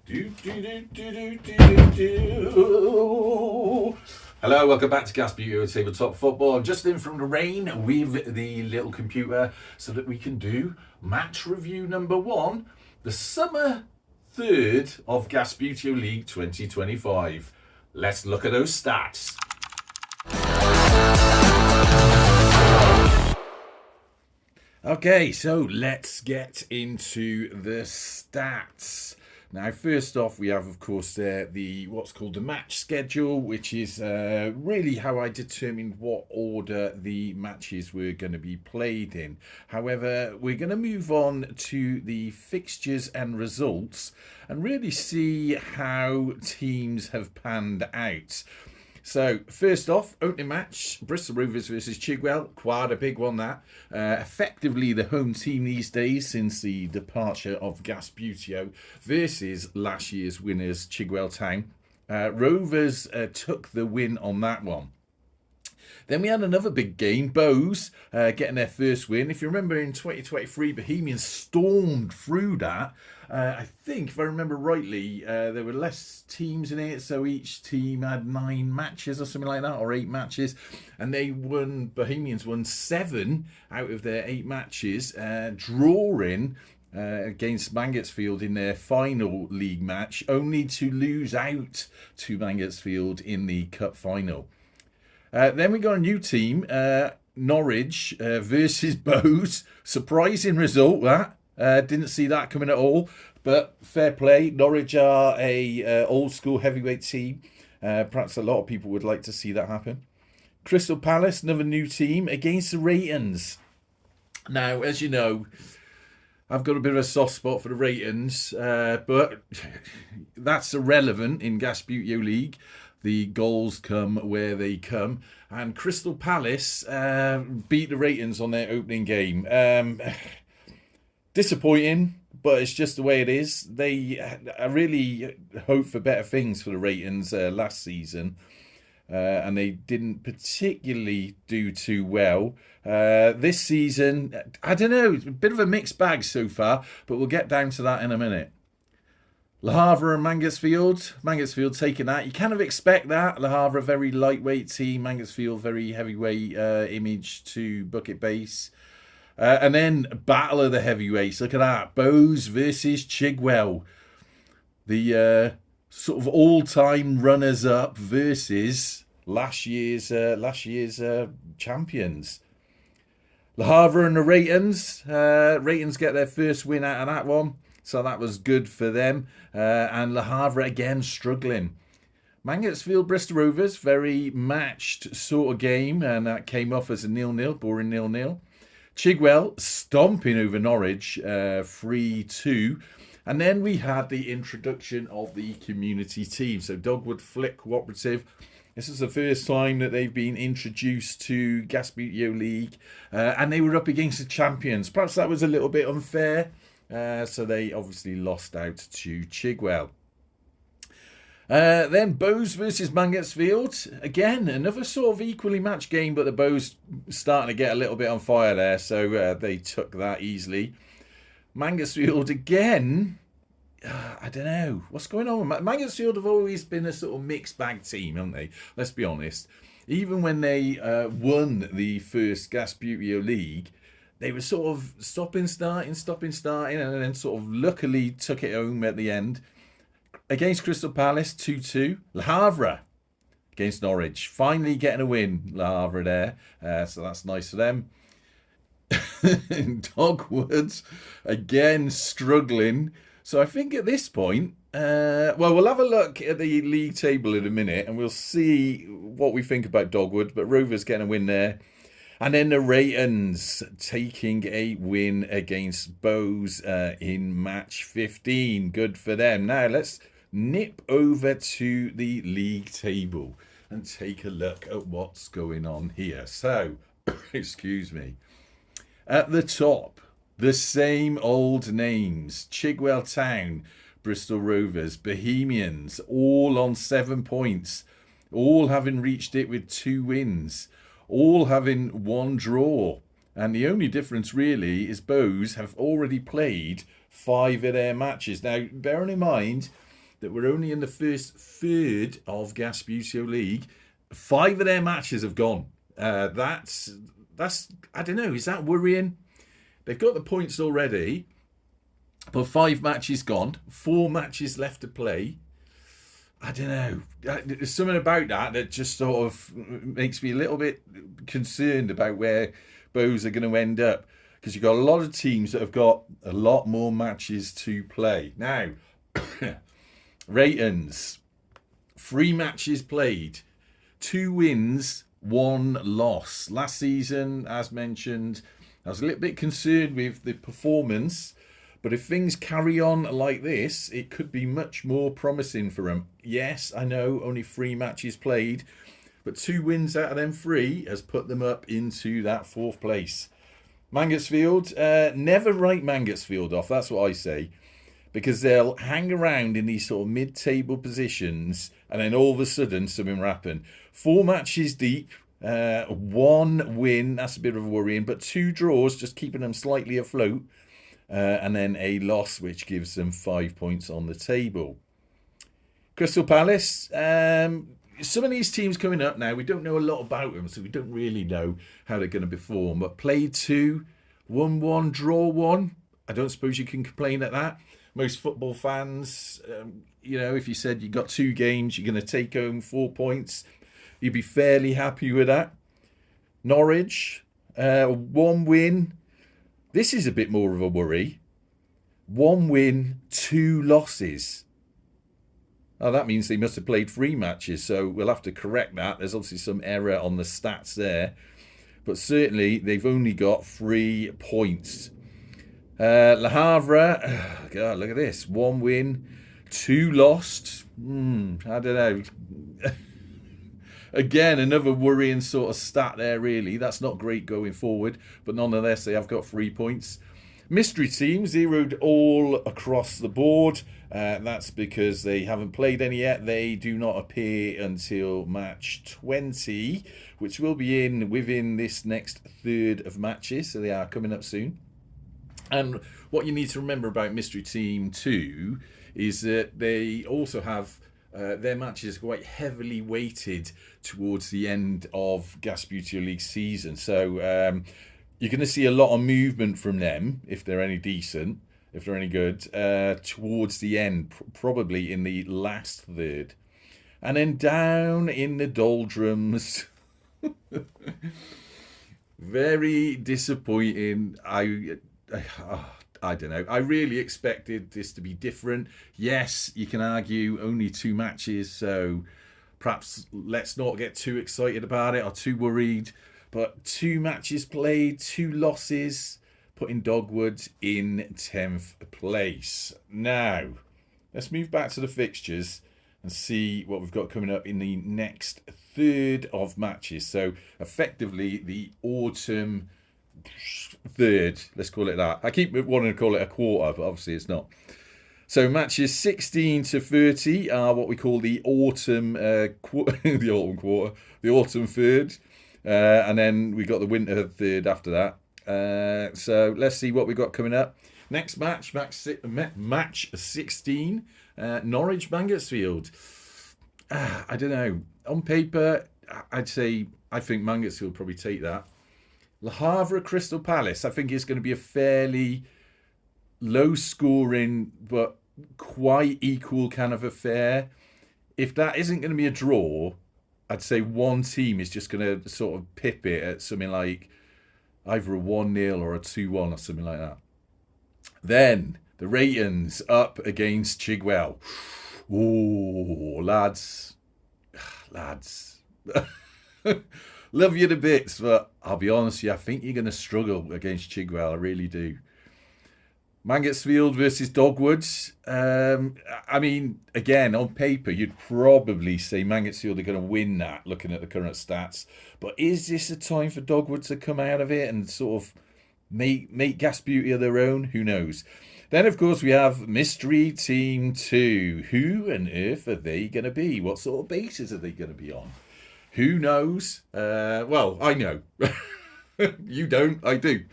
Do, do, do, do, do, do, do. Hello, welcome back to Gasbbuteo Tabletop Football. I'm just in from the rain with the little computer so that we can do match review number one, the summer third of Gasbbuteo League 2025. Let's look at those stats. Okay, so let's get into the stats. Now, first off, we have, of course, the what's called the match schedule, which is really how I determined what order the matches were going to be played in. However, we're going to move on to the fixtures and results and really see how teams have panned out. So, first off, opening match, Bristol Rovers versus Chigwell. Quite a big one, that. Effectively the home team these days since the departure of Gasbbuteo versus last year's winners, Chigwell Town. Rovers took the win on that one. Then we had another big game, Bows getting their first win. If you remember in 2023, Bohemians stormed through that. I think, if I remember rightly, there were less teams in it, so each team had 9 matches or something like that, or 8 matches, and Bohemians won 7 out of their 8 matches, drawing against Mangotsfield in their final league match, only to lose out to Mangotsfield in the cup final. Then we got a new team, Norwich versus Bows. Surprising result, that. Didn't see that coming at all, but fair play. Norwich are a old school heavyweight team. Perhaps a lot of people would like to see that happen. Crystal Palace, another new team against the Ratons. Now, as you know, I've got a bit of a soft spot for the Ratons, but that's irrelevant in Gasbbuteo League. The goals come where they come. And Crystal Palace beat the Ratons on their opening game. Disappointing, but it's just the way it is. I really hope for better things for the Ratons last season. And they didn't particularly do too well. This season, I don't know, it's a bit of a mixed bag so far, but we'll get down to that in a minute. Le Havre and Mangotsfield. Mangotsfield taking that. You kind of expect that. Le Havre, a very lightweight team. Mangotsfield, very heavyweight image to bucket base. And then Battle of the Heavyweights. Look at that. Bows versus Chigwell. The sort of all-time runners-up versus last year's champions. Le Havre and the Ratons. Ratons get their first win out of that one. So that was good for them. And Le Havre again struggling. Mangotsfield, Bristol Rovers, very matched sort of game. And that came off as a 0-0, boring 0-0. Chigwell stomping over Norwich, 3-2. And then we had the introduction of the community team. So Dogwood Flick Cooperative. This is the first time that they've been introduced to Gasbbuteo League. And they were up against the champions. Perhaps that was a little bit unfair. So they obviously lost out to Chigwell. Then Bows versus Mangotsfield. Again, another sort of equally matched game, but the Bows starting to get a little bit on fire there. So they took that easily. Mangotsfield again. I don't know. What's going on? Mangotsfield have always been a sort of mixed bag team, haven't they? Let's be honest. Even when they won the first Gasbbuteo League, they were sort of stopping, starting, and then sort of luckily took it home at the end. Against Crystal Palace, 2-2. Le Havre against Norwich. Finally getting a win, Le Havre there. So that's nice for them. Dogwood, again struggling. So I think at this point, we'll have a look at the league table in a minute and we'll see what we think about Dogwood. But Rovers getting a win there. And then the Ratons taking a win against Bows in match 15. Good for them. Now let's nip over to the league table and take a look at what's going on here. So, excuse me. At the top, the same old names. Chigwell Town, Bristol Rovers, Bohemians, all on 7 points. All having reached it with 2 wins. All having 1 draw. And the only difference really is Bows have already played 5 of their matches. Now, bearing in mind, that were only in the first third of Gasbbuteo League, 5 of their matches have gone. That's I don't know, is that worrying? They've got the points already, but 5 matches gone, 4 matches left to play. I don't know. There's something about that just sort of makes me a little bit concerned about where Bows are going to end up. Because you've got a lot of teams that have got a lot more matches to play. Now, Ratons, 3 matches played, 2 wins, 1 loss. Last season, as mentioned, I was a little bit concerned with the performance. But if things carry on like this, it could be much more promising for them. Yes, I know, only 3 matches played, but 2 wins out of them 3 has put them up into that 4th place. Mangotsfield, never write Mangotsfield off, that's what I say, because they'll hang around in these sort of mid-table positions, and then all of a sudden something will happen. 4 matches deep, 1 win, that's a bit of a worrying, but 2 draws, just keeping them slightly afloat. And then a loss, which gives them 5 points on the table. Crystal Palace. Some of these teams coming up now, we don't know a lot about them, so we don't really know how they're going to perform. But played 2, won 1, draw 1. I don't suppose you can complain at that. Most football fans, if you said you got 2 games, you're going to take home 4 points, you'd be fairly happy with that. Norwich, 1 win. This is a bit more of a worry. 1 win, 2 losses. Oh, that means they must have played 3 matches, so we'll have to correct that. There's obviously some error on the stats there. But certainly, they've only got 3 points. Le Havre, God, look at this. 1 win, 2 lost. I don't know. Again, another worrying sort of stat there, really. That's not great going forward, but nonetheless, they have got 3 points. Mystery team, zeroed all across the board. That's because they haven't played any yet. They do not appear until match 20, which will be within this next third of matches, so they are coming up soon. And what you need to remember about Mystery Team 2 is that they also have their matches quite heavily weighted towards the end of Gasbbuteo League season. So you're going to see a lot of movement from them, if they're any decent, if they're any good, towards the end, probably in the last third. And then down in the doldrums, very disappointing. I don't know. I really expected this to be different. Yes, you can argue only 2 matches, so perhaps let's not get too excited about it or too worried. But 2 matches played, 2 losses, putting Dogwood in 10th place. Now, let's move back to the fixtures and see what we've got coming up in the next third of matches. So, effectively, the autumn third, let's call it that. I keep wanting to call it a quarter, but obviously it's not. So matches 16 to 30 are what we call the autumn the autumn quarter, the autumn third, and then we got the winter third after that. So let's see what we got coming up. Next match 16, Norwich Mangotsfield. I don't know. On paper, I think Mangotsfield probably take that. Le Havre Crystal Palace, I think it's going to be a fairly low scoring but quite equal kind of affair. If that isn't going to be a draw, I'd say one team is just going to sort of pip it at something like either a 1-0 or a 2-1 or something like that. Then the Ratons up against Chigwell. Oh, lads. Love you to bits, but I'll be honest with you, I think you're going to struggle against Chigwell. I really do. Mangotsfield versus Dogwoods. I mean, again, on paper, you'd probably say Mangotsfield are going to win that, looking at the current stats. But is this a time for Dogwoods to come out of it and sort of make Gasbbuteo their own? Who knows? Then, of course, we have Mystery Team 2. Who on earth are they going to be? What sort of bases are they going to be on? Who knows? Well, I know. You don't, I do.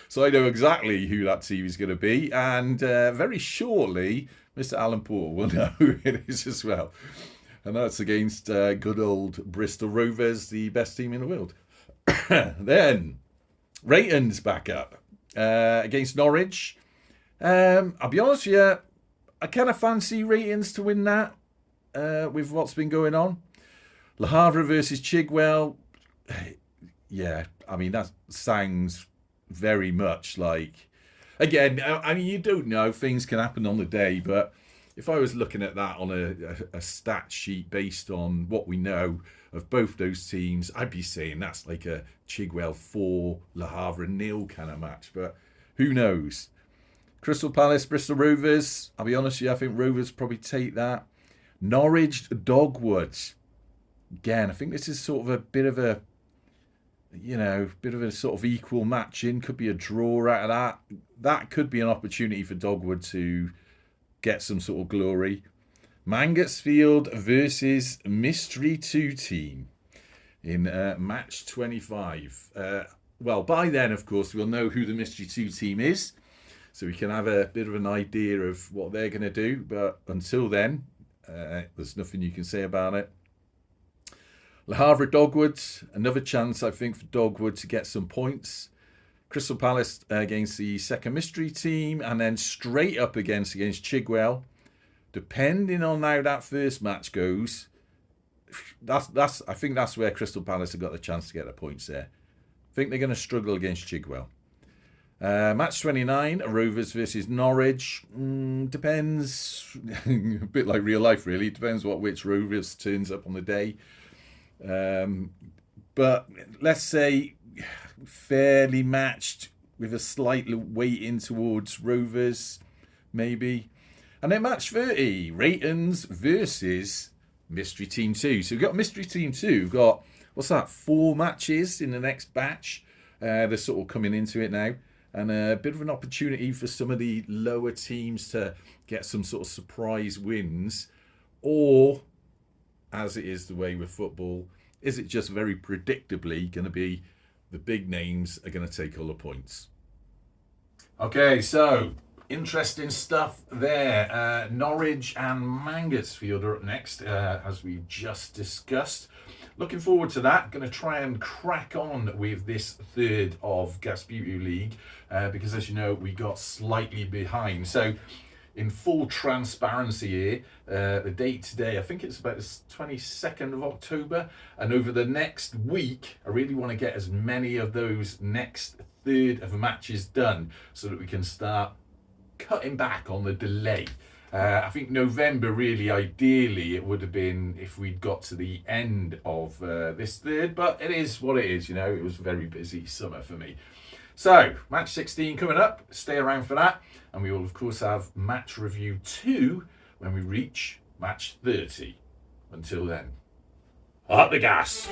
So I know exactly who that team is going to be. And very shortly, Mr. Alan Paul will know who it is as well. And that's against good old Bristol Rovers, the best team in the world. Then, Rayton's back up against Norwich. I'll be honest with you, I kind of fancy Rayton's to win that with what's been going on. Le Havre versus Chigwell. Yeah, I mean, that sounds very much like... Again, I mean, you don't know. Things can happen on the day, but if I was looking at that on a stat sheet based on what we know of both those teams, I'd be saying that's like a Chigwell 4, Le Havre 0 kind of match. But who knows? Crystal Palace, Bristol Rovers. I'll be honest with you, I think Rovers probably take that. Norwich, Dogwood. Again, I think this is sort of a bit of a, bit of a sort of equal matching. Could be a draw out of that. That could be an opportunity for Dogwood to get some sort of glory. Mangotsfield versus Mystery 2 team in match 25. Well, by then, of course, we'll know who the Mystery 2 team is, so we can have a bit of an idea of what they're going to do. But until then, there's nothing you can say about it. Le Havre Dogwood, another chance, I think, for Dogwood to get some points. Crystal Palace against the second mystery team, and then straight up against Chigwell. Depending on how that first match goes, I think that's where Crystal Palace have got the chance to get the points there. I think they're going to struggle against Chigwell. Match 29, Rovers versus Norwich. Depends, a bit like real life really. Depends which Rovers turns up on the day. But let's say fairly matched with a slight weighting towards Rovers, maybe. And then match 30, Raytons versus Mystery Team 2. So we've got Mystery Team 2. We've got, 4 matches in the next batch. They're sort of coming into it now. And a bit of an opportunity for some of the lower teams to get some sort of surprise wins. Or, as it is the way with football, is it just very predictably going to be the big names are going to take all the points? Okay, so interesting stuff there. Norwich and Mangotsfield are up next, as we just discussed. Looking forward to that. Going to try and crack on with this third of Gasbbuteo League, because as you know, we got slightly behind. So in full transparency here, the date today, I think it's about the 22nd of October. And over the next week, I really want to get as many of those next third of matches done so that we can start cutting back on the delay. I think November, really, ideally, it would have been if we'd got to the end of this third. But it is what it is, It was a very busy summer for me. So, match 16 coming up. Stay around for that. And we will, of course, have match review 2 when we reach match 30. Until then, up the gas.